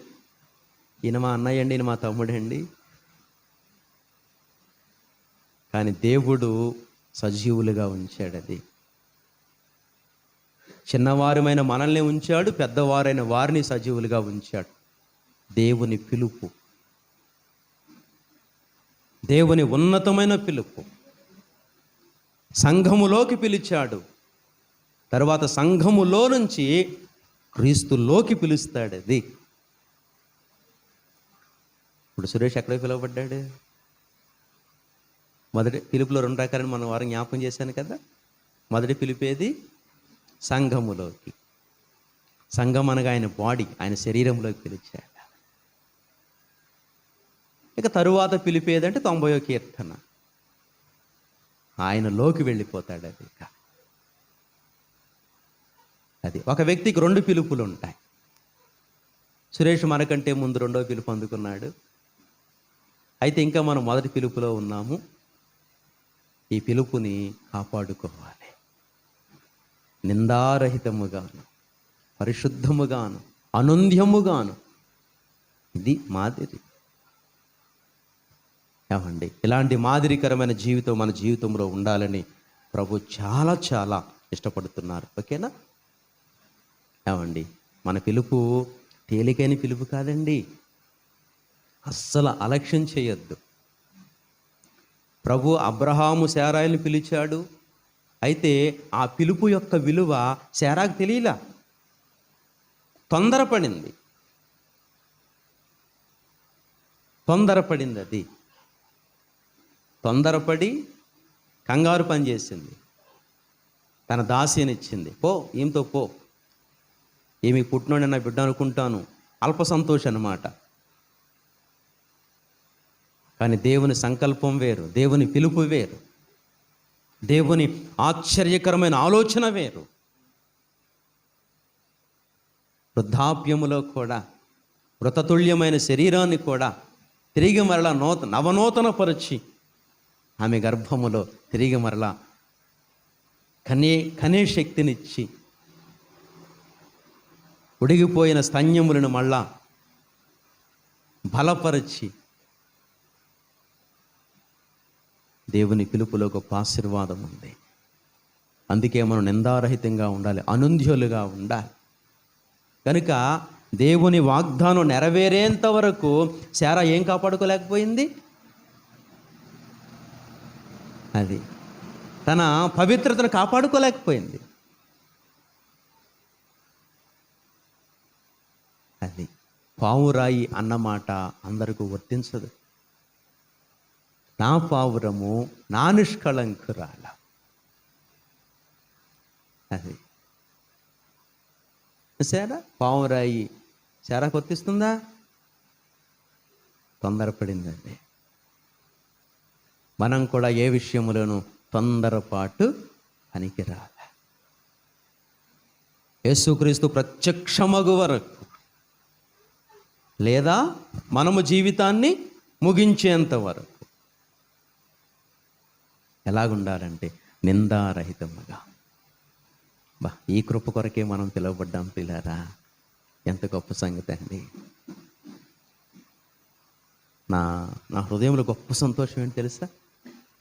ఈయన మా అన్నయ్య అండి, ఈయన మా తమ్ముడు అండి. కానీ దేవుడు సజీవులుగా ఉంచాడు. అది చిన్నవారమైన మనల్ని ఉంచాడు, పెద్దవారైన వారిని సజీవులుగా ఉంచాడు. దేవుని పిలుపు, దేవుని ఉన్నతమైన పిలుపు. సంఘములోకి పిలిచాడు, తర్వాత సంఘములో నుంచి క్రీస్తులోకి పిలుస్తాడు. అది ఇప్పుడు సురేష్ ఎక్కడ పిలువబడ్డాడు? మొదటి పిలుపులో 2 రకాలని మనం వారం జ్ఞాపకం చేశాను కదా. మొదటి పిలిపేది సంఘములోకి. సంఘం అనగా ఆయన బాడీ, ఆయన శరీరంలోకి పిలిచాడు. ఇక తరువాత పిలిపేదంటే 90వ కీర్తన, ఆయనలోకి వెళ్ళిపోతాడు. అది అది ఒక వ్యక్తికి 2 పిలుపులు ఉంటాయి. సురేష్ మనకంటే ముందు 2వ పిలుపు అందుకున్నాడు. అయితే ఇంకా మనం మొదటి పిలుపులో ఉన్నాము. ఈ పిలుపుని కాపాడుకోవాలి. నిందారహితముగాను, పరిశుద్ధముగాను, అనుంధ్యముగాను. ఇది మాదిరి. ఏమండి, ఇలాంటి మాదిరికరమైన జీవితం మన జీవితంలో ఉండాలని ప్రభు చాలా చాలా ఇష్టపడుతున్నారు. ఓకేనా? ఏమండి, మన పిలుపు తేలికైన పిలుపు కాదండి. అస్సలు అలక్ష్యం చేయొద్దు. ప్రభు అబ్రహాము శారాయిని పిలిచాడు. అయితే ఆ పిలుపు యొక్క విలువ శారాకు తెలియలా. తొందరపడింది. అది తొందరపడి కంగారు పని చేసింది. తన దాసినిచ్చింది. పో, ఈమెతో పో, ఏమి పుట్టినోడి నా బిడ్డ అనుకుంటాను. అల్ప సంతోషం అన్నమాట. కానీ దేవుని సంకల్పం వేరు, దేవుని పిలుపు వేరు, దేవుని ఆశ్చర్యకరమైన ఆలోచన వేరు. వృద్ధాప్యములో కూడా మృతతుల్యమైన శరీరాన్ని కూడా తిరిగి మరలా నవనూతనపరిచి ఆమె గర్భములో తిరిగి మరలా కనే శక్తినిచ్చి ఉడిగిపోయిన స్తన్యములను మళ్ళా బలపరిచి దేవుని పిలుపులో గొప్ప ఆశీర్వాదం ఉంది. అందుకే మనం నిందారహితంగా ఉండాలి, అనుంధ్యులుగా ఉండాలి. కనుక దేవుని వాగ్దానం నెరవేరేంత వరకు శారా ఏం కాపాడుకోలేకపోయింది? అది తన పవిత్రతను కాపాడుకోలేకపోయింది. అది పావురాయి అన్నమాట అందరికీ వర్తించదు. నా పావురము నా నిష్కళంకురాల. అది శారా పావురాయి శారాకు వర్తిస్తుందా? తొందరపడిందండి. మనం కూడా ఏ విషయంలోనూ తొందరపాటు పనికిరాల. యేసుక్రీస్తు ప్రత్యక్షమగు వరకు లేదా మనము జీవితాన్ని ముగించేంత వరకు ఎలాగుండాలంటే నిందారహితముగా. ఈ కృప కొరకే మనం పిలువబడ్డాం పిల్లారా. ఎంత గొప్ప సంగతి అండి. నా హృదయంలో గొప్ప సంతోషం ఏంటి తెలుసా?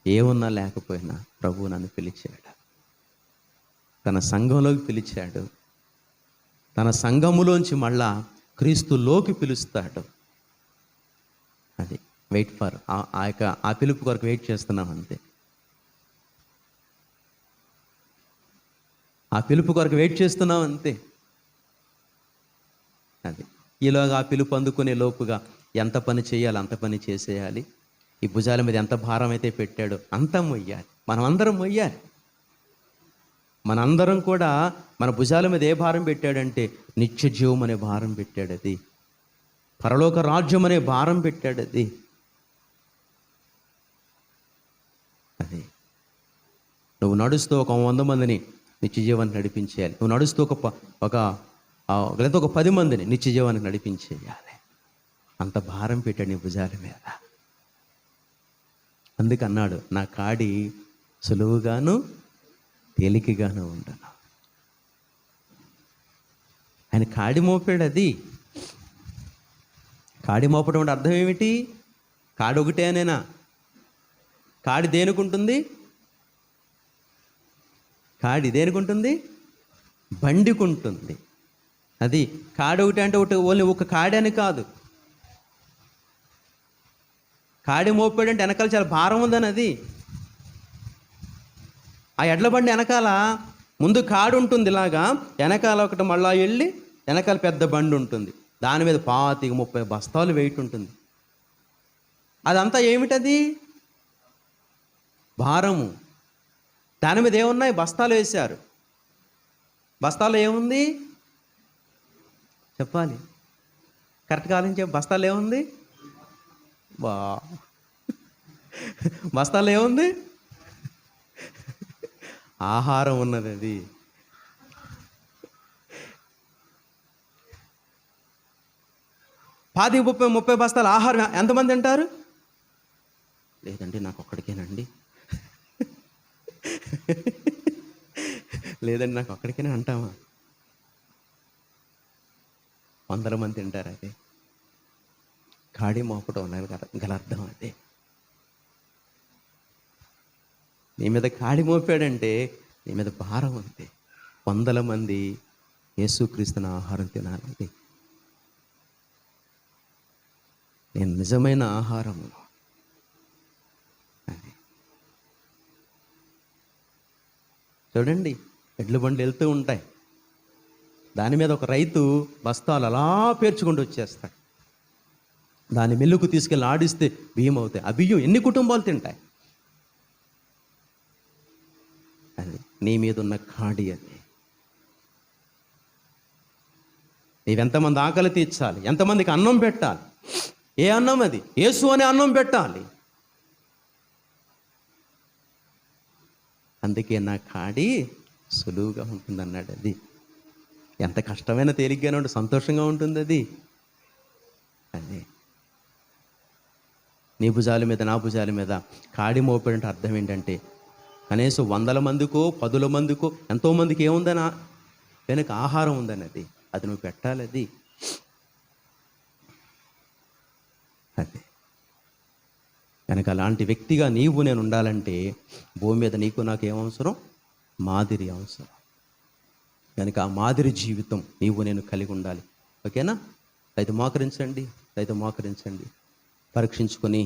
ఏమున్నా లేకపోయినా ప్రభువు నన్ను పిలిచాడు, తన సంఘంలోకి పిలిచాడు, తన సంఘములోంచి మళ్ళా క్రీస్తులోకి పిలుస్తాడు. అది వెయిట్ ఫర్ ఆ పిలుపు కొరకు వెయిట్ చేస్తున్నాం అంతే. ఆ పిలుపు కొరకు వెయిట్ చేస్తున్నాం అంతే. అది ఈలోగా ఆ పిలుపు అందుకునే లోపుగా ఎంత పని చేయాలి అంత పని చేసేయాలి. ఈ భుజాల మీద ఎంత భారం అయితే పెట్టాడో అంత మొయ్యాలి. మనం అందరం మొయ్యాలి. మనందరం కూడా మన భుజాల మీద ఏ భారం పెట్టాడంటే నిత్య జీవం అనే భారం పెట్టాడు. అది పరలోక రాజ్యం అనే భారం పెట్టాడు. అది నువ్వు నడుస్తూ ఒక 100 మందిని నిత్య జీవానికి నడిపించేయాలి. నువ్వు నడుస్తూ లేదా ఒక 10 మందిని నిత్య జీవానికి నడిపించేయాలి. అంత భారం పెట్టాడు నీ భుజాల మీద. అందుకన్నాడు, నా కాడి సులువుగాను తేలికగాను ఉండను. ఆయన కాడి మోపాడు. అది కాడి మోపడం అంటే అర్థం ఏమిటి? కాడి ఒకటేనేనా? కాడి దేనికుంటుంది? కాడి దేనికుంటుంది? బండికుంటుంది. అది కాడి ఒకటి అంటే ఓన్లీ ఒక కాడి అని కాదు. కాడి మోపాడంటే వెనకాల చాలా భారం ఉందని. అది ఆ ఎడ్ల బండి వెనకాల ముందు కాడు ఉంటుంది ఇలాగా, వెనకాల ఒకటి మళ్ళా వెళ్ళి వెనకాల పెద్ద బండి ఉంటుంది, దాని మీద 25-30 బస్తాలు వెయిట్ ఉంటుంది. అదంతా ఏమిటది? భారము. దాని మీద ఏమున్నాయి? బస్తాలు వేశారు. బస్తాలు ఏముంది చెప్పాలి, కరెక్ట్గా ఆలోచించే. బస్తాలు ఏముంది? బస్తాలు ఏముంది? ఆహారం ఉన్నది. అది 25-30 బస్తాల ఆహారం ఎంతమంది తింటారు? లేదండి నాకు ఒక్కడికేనండి, లేదండి నాకు ఒక్కడికేనే అంటామా? 100 మంది తింటారు. అదే కాడి మోపడం గల అర్థం. అదే నీ మీద కాడి మోపాడంటే నీ మీద భారం అంతే. 100 మంది యేసుక్రీస్తున ఆహారం తినాలంటే నేను నిజమైన ఆహారము. అది చూడండి, ఎడ్ల బండ్లు వెళ్తూ ఉంటాయి, దాని మీద ఒక రైతు బస్తాలు అలా పేర్చుకుంటూ వచ్చేస్తాడు. దాని మిల్లుకు తీసుకెళ్ళి ఆడిస్తే బియ్యం అవుతాయి. ఆ బియ్యం ఎన్ని కుటుంబాలు తింటాయి? అది నీ మీద ఉన్న కాడి. అది నీవెంతమంది ఆకలి తీర్చాలి, ఎంతమందికి అన్నం పెట్టాలి? ఏ అన్నం? అది యేసు అనే అన్నం పెట్టాలి. అందుకే నా కాడి సులువుగా ఉంటుందన్నాడు. అది ఎంత కష్టమైన తేలిగ్గానే ఉంటుంది, సంతోషంగా ఉంటుంది అది. అదే నీ భుజాల మీద నా భుజాల మీద కాడి మోపడంటే అర్థం ఏంటంటే, కనీసం 100 మందికో 10 మందికో ఎంతోమందికి ఏముందని వెనక ఆహారం ఉందని, అది నువ్వు పెట్టాలి. అది అదే కనుక అలాంటి వ్యక్తిగా నీవు నేను ఉండాలంటే భూమి మీద నీకు నాకు ఏమవసరం? మాదిరి అవసరం. కనుక ఆ మాదిరి జీవితం నీవు నేను కలిగి ఉండాలి. ఓకేనా? అయితే మోకరించండి, పరీక్షించుకొని